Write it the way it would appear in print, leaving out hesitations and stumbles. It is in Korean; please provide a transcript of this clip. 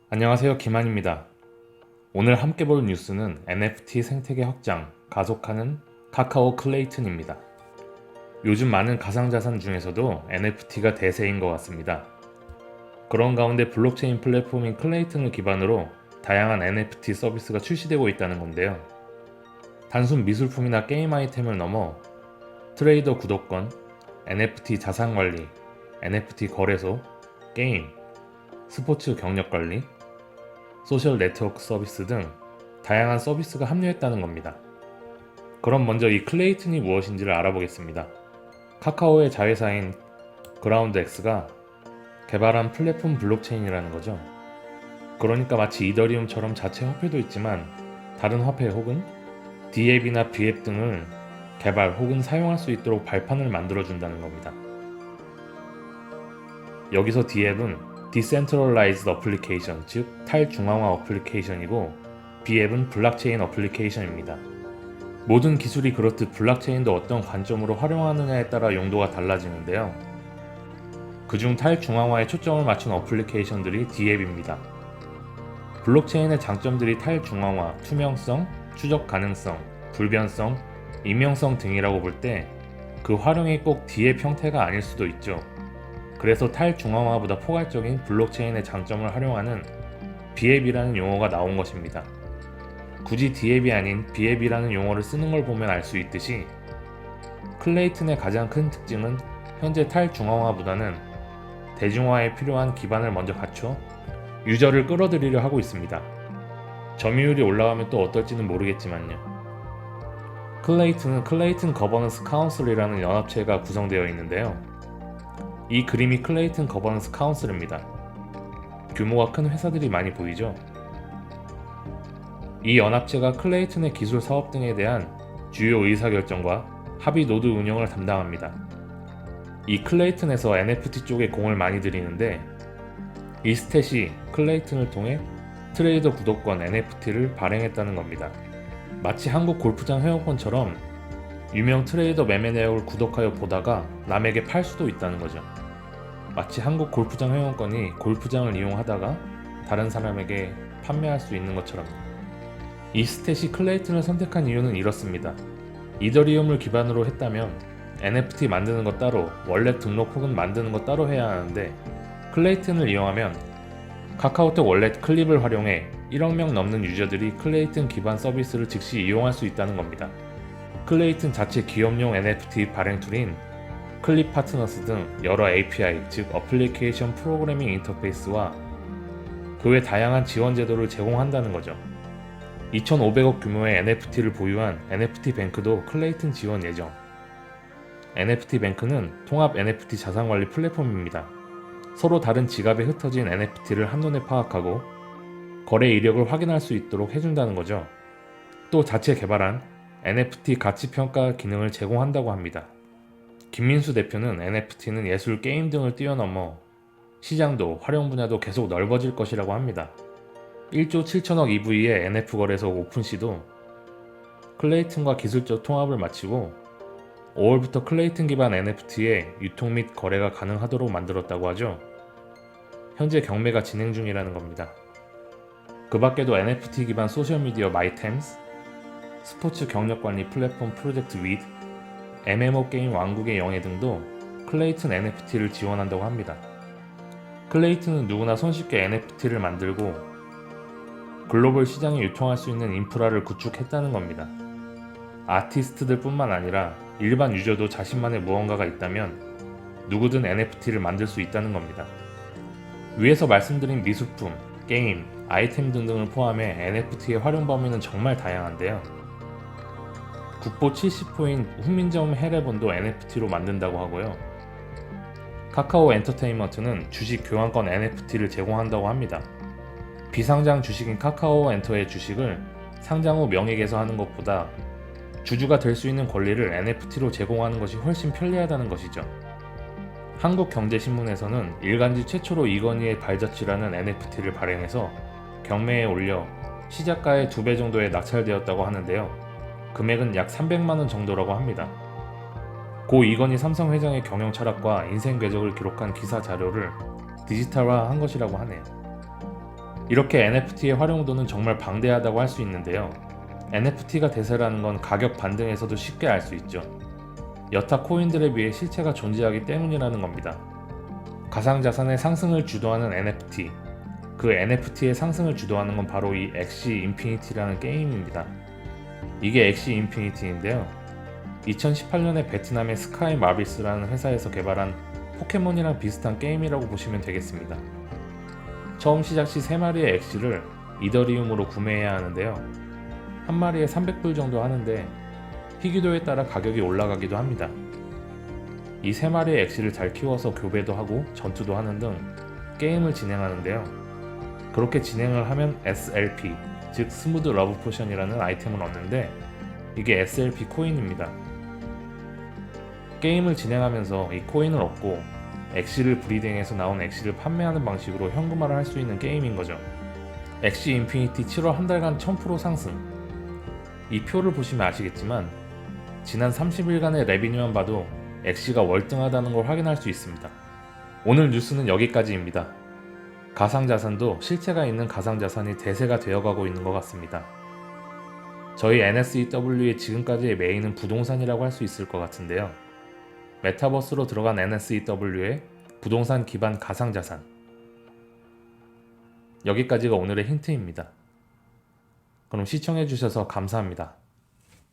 안녕하세요, 김한입니다. 오늘 함께 볼 뉴스는 NFT 생태계 확장, 가속하는 카카오 클레이튼입니다. 요즘 많은 가상자산 중에서도 NFT가 대세인 것 같습니다. 그런 가운데 블록체인 플랫폼인 클레이튼을 기반으로 다양한 NFT 서비스가 출시되고 있다는 건데요. 단순 미술품이나 게임 아이템을 넘어 트레이더 구독권, NFT 자산 관리, NFT 거래소, 게임, 스포츠 경력 관리, 소셜 네트워크 서비스 등 다양한 서비스가 합류했다는 겁니다. 그럼 먼저 이 클레이튼이 무엇인지를 알아보겠습니다. 카카오의 자회사인 그라운드X가 개발한 플랫폼 블록체인이라는 거죠. 그러니까 마치 이더리움처럼 자체 화폐도 있지만 다른 화폐 혹은 D앱이나 B앱 등을 개발 혹은 사용할 수 있도록 발판을 만들어준다는 겁니다. 여기서 D앱은 Decentralized Application, 즉 탈중앙화 어플리케이션이고 B앱은 블록체인 어플리케이션입니다. 모든 기술이 그렇듯 블록체인도 어떤 관점으로 활용하느냐에 따라 용도가 달라지는데요. 그중 탈중앙화에 초점을 맞춘 어플리케이션들이 D앱입니다. 블록체인의 장점들이 탈중앙화, 투명성, 추적 가능성, 불변성, 익명성 등이라고 볼 때 그 활용이 꼭 D앱 형태가 아닐 수도 있죠. 그래서 탈중앙화보다 포괄적인 블록체인의 장점을 활용하는 B앱이라는 용어가 나온 것입니다. 굳이 D앱이 아닌 B앱이라는 용어를 쓰는 걸 보면 알 수 있듯이 클레이튼의 가장 큰 특징은 현재 탈중앙화보다는 대중화에 필요한 기반을 먼저 갖춰 유저를 끌어들이려 하고 있습니다. 점유율이 올라가면 또 어떨지는 모르겠지만요. 클레이튼은 클레이튼 거버넌스 카운슬이라는 연합체가 구성되어 있는데요. 이 그림이 클레이튼 거버넌스 카운슬입니다. 규모가 큰 회사들이 많이 보이죠? 이 연합체가 클레이튼의 기술 사업 등에 대한 주요 의사결정과 합의 노드 운영을 담당합니다. 이 클레이튼에서 NFT 쪽에 공을 많이 들이는데 이 스탯이 클레이튼을 통해 트레이더 구독권 NFT를 발행했다는 겁니다. 마치 한국 골프장 회원권처럼 유명 트레이더 매매 내역을 구독하여 보다가 남에게 팔 수도 있다는 거죠. 마치 한국 골프장 회원권이 골프장을 이용하다가 다른 사람에게 판매할 수 있는 것처럼. 이 스탯이 클레이튼을 선택한 이유는 이렇습니다. 이더리움을 기반으로 했다면 NFT 만드는 것 따로, 월렛 등록 혹은 만드는 것 따로 해야 하는데 클레이튼을 이용하면 카카오톡 월렛 클립을 활용해 1억 명 넘는 유저들이 클레이튼 기반 서비스를 즉시 이용할 수 있다는 겁니다. 클레이튼 자체 기업용 NFT 발행 툴인 클립 파트너스 등 여러 API, 즉 어플리케이션 프로그래밍 인터페이스와 그 외 다양한 지원 제도를 제공한다는 거죠. 2,500억 규모의 NFT를 보유한 NFT 뱅크도 클레이튼 지원 예정. NFT 뱅크는 통합 NFT 자산관리 플랫폼입니다. 서로 다른 지갑에 흩어진 NFT를 한눈에 파악하고 거래 이력을 확인할 수 있도록 해준다는 거죠. 또 자체 개발한 NFT 가치평가 기능을 제공한다고 합니다. 김민수 대표는 NFT는 예술, 게임 등을 뛰어넘어 시장도 활용 분야도 계속 넓어질 것이라고 합니다. 1조 7천억 EV의 NF 거래소 오픈시도 클레이튼과 기술적 통합을 마치고 5월부터 클레이튼 기반 NFT의 유통 및 거래가 가능하도록 만들었다고 하죠. 현재 경매가 진행 중이라는 겁니다. 그 밖에도 NFT 기반 소셜미디어 마이템스, 스포츠 경력 관리 플랫폼 프로젝트 위드, MMO 게임 왕국의 영예 등도 클레이튼 NFT를 지원한다고 합니다. 클레이튼은 누구나 손쉽게 NFT를 만들고 글로벌 시장에 유통할 수 있는 인프라를 구축했다는 겁니다. 아티스트들 뿐만 아니라 일반 유저도 자신만의 무언가가 있다면 누구든 NFT를 만들 수 있다는 겁니다. 위에서 말씀드린 미술품, 게임, 아이템 등등을 포함해 NFT의 활용 범위는 정말 다양한데요. 국보 70호인 훈민정음 해례본도 NFT로 만든다고 하고요. 카카오 엔터테인먼트는 주식 교환권 NFT를 제공한다고 합니다. 비상장 주식인 카카오 엔터의 주식을 상장 후 명의개설하는 것보다 주주가 될 수 있는 권리를 NFT로 제공하는 것이 훨씬 편리하다는 것이죠. 한국경제신문에서는 일간지 최초로 이건희의 발자취라는 NFT를 발행해서 경매에 올려 시작가의 2배 정도에 낙찰되었다고 하는데요. 금액은 약 300만원 정도라고 합니다. 고 이건희 삼성 회장의 경영 철학과 인생 궤적을 기록한 기사 자료를 디지털화한 것이라고 하네요. 이렇게 NFT의 활용도는 정말 방대하다고 할 수 있는데요. NFT가 대세라는 건 가격 반등에서도 쉽게 알 수 있죠. 여타 코인들에 비해 실체가 존재하기 때문이라는 겁니다. 가상자산의 상승을 주도하는 NFT, 그 NFT의 상승을 주도하는 건 바로 이 엑시 인피니티라는 게임입니다. 이게 엑시 인피니티인데요. 2018년에 베트남의 스카이 마비스라는 회사에서 개발한 포켓몬이랑 비슷한 게임이라고 보시면 되겠습니다. 처음 시작 시 3마리의 엑시를 이더리움으로 구매해야 하는데요. 한 마리에 300불 정도 하는데 희귀도에 따라 가격이 올라가기도 합니다. 이 3마리의 엑시를 잘 키워서 교배도 하고 전투도 하는 등 게임을 진행하는데요. 그렇게 진행을 하면 SLP, 즉 스무드 러브 포션이라는 아이템을 얻는데 이게 SLP 코인입니다. 게임을 진행하면서 이 코인을 얻고 엑시를 브리딩해서 나온 엑시를 판매하는 방식으로 현금화를 할 수 있는 게임인 거죠. 엑시 인피니티 7월 한 달간 1000% 상승. 이 표를 보시면 아시겠지만 지난 30일간의 레비뉴만 봐도 엑시가 월등하다는 걸 확인할 수 있습니다. 오늘 뉴스는 여기까지입니다. 가상자산도 실체가 있는 가상자산이 대세가 되어가고 있는 것 같습니다. 저희 NSEW의 지금까지의 메인은 부동산이라고 할 수 있을 것 같은데요. 메타버스로 들어간 NSEW의 부동산 기반 가상자산. 여기까지가 오늘의 힌트입니다. 그럼 시청해주셔서 감사합니다.